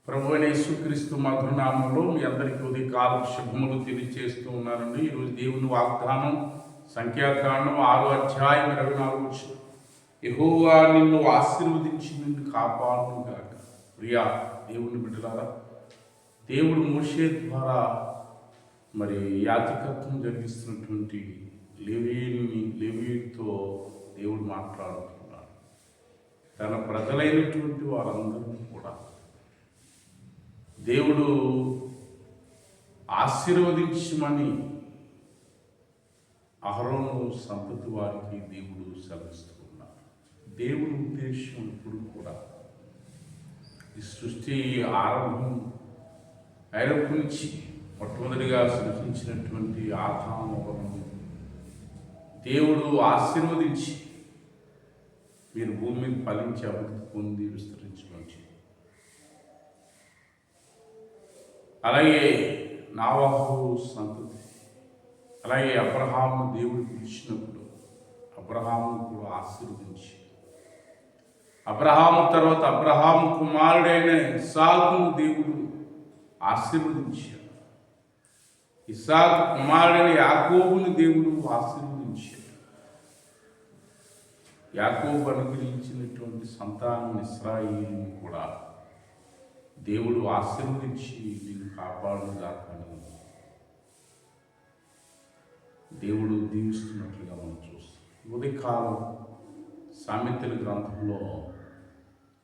ప్రభు అయిన యేసుక్రీస్తు మధురనామంలో మీ అందరికీ ఉదయకాల శుభములు తెలియజేస్తూ ఉన్నారండి. ఈరోజు దేవుని వాగ్దానం సంఖ్యాకాండం 6 అధ్యాయం 24 యెహోవా నిన్ను ఆశీర్వదించి నిన్ను కాపాడును గాక. ప్రియా దేవుని బిడ్డలారా, దేవుడు మోషే ద్వారా మరి యాజకత్వం జరిగిస్తున్నటువంటి లేవీయులతో దేవుడు మాట్లాడుతున్నాడు. తన ప్రజలైనటువంటి వారందరూ కూడా దేవుడు ఆశీర్వదించమని అహరోను సంతతి వారికి దేవుడు సెలవిస్తూ ఉన్నారు. దేవుడి ఉద్దేశం ఇప్పుడు కూడా ఈ సృష్టి ఆరంభం ఐరోపు నుంచి మొట్టమొదటిగా సృష్టించినటువంటి ఆదాము దేవుడు ఆశీర్వదించి మీరు భూమి మీద ఫలించి అభివృద్ధి పొంది విస్తరించవచ్చు. అలాగే నావాహు సంతతి, అలాగే అబ్రహాము దేవుడు పిలిచినప్పుడు అబ్రహామును కూడా ఆశీర్వదించి అబ్రహాము తర్వాత అబ్రహాము కుమారుడైన ఇస్సాకును దేవుడు ఆశీర్వదించాడు. ఇస్సాకు కుమారుడైన యాకోబును దేవుడు ఆశీర్వదించాడు. యాకోబు అనుగ్రహించినటువంటి సంతానం ఇశ్రాయేలుని కూడా దేవుడు ఆశీర్వదించి నిన్ను కాపాడుగాకని దేవుడు దీవిస్తున్నట్లుగా మనం చూస్తాం. ఉదయకాలం సామెతల గ్రంథంలో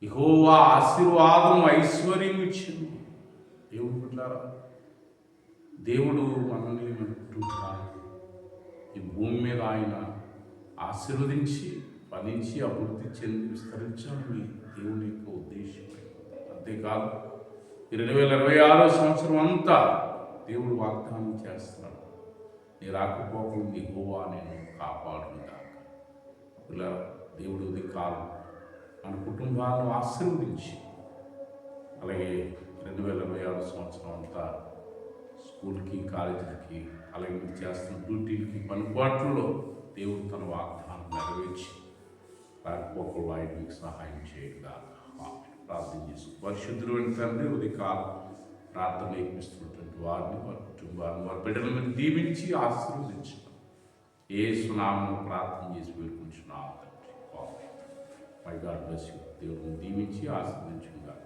యెహోవా ఆశీర్వాదం ఐశ్వర్యం ఇచ్చింది. దేవుడు బిడ్డలారా, దేవుడు మనల్ని అనుకుంటున్నాడు. ఈ భూమి మీద ఆయన ఆశీర్వదించి ఫలించి అభివృద్ధి చెంది విస్తరించాలని దేవుని యొక్క ఉద్దేశం. అంతేకాదు 2026 సంవత్సరం అంతా దేవుడు వాగ్దానం చేస్తున్నాడు, నీ రాకపోకలు నీ యెహోవా నేను కాపాడుగాక. ఇలా దేవుడు ఉదయకాలం మన కుటుంబాలను ఆశీర్వదించి అలాగే 2026 సంవత్సరం అంతా స్కూల్కి కాలేజీలకి అలాగే చేస్తున్న డ్యూటీలకి పనిపాట్లలో దేవుడు తన వాగ్దానం నెరవేర్చి రాకపోకలు ఆయనకి సహాయం చేయగా ప్రార్థన చేసి పరిశుద్ధులు తండ్రి ఉదయకాలం ప్రార్థన ఏర్పిస్తున్నటువంటి వారిని, వారి కుటుంబాన్ని, వారి బిడ్డల మీద దీవించి ఆశీర్వదించడం యేసు నామములో ప్రార్థన చేసి వేడుకుంటున్నాం తండ్రి. My God bless you. దేవుడిని దీవించి ఆశీర్వదించుగాక.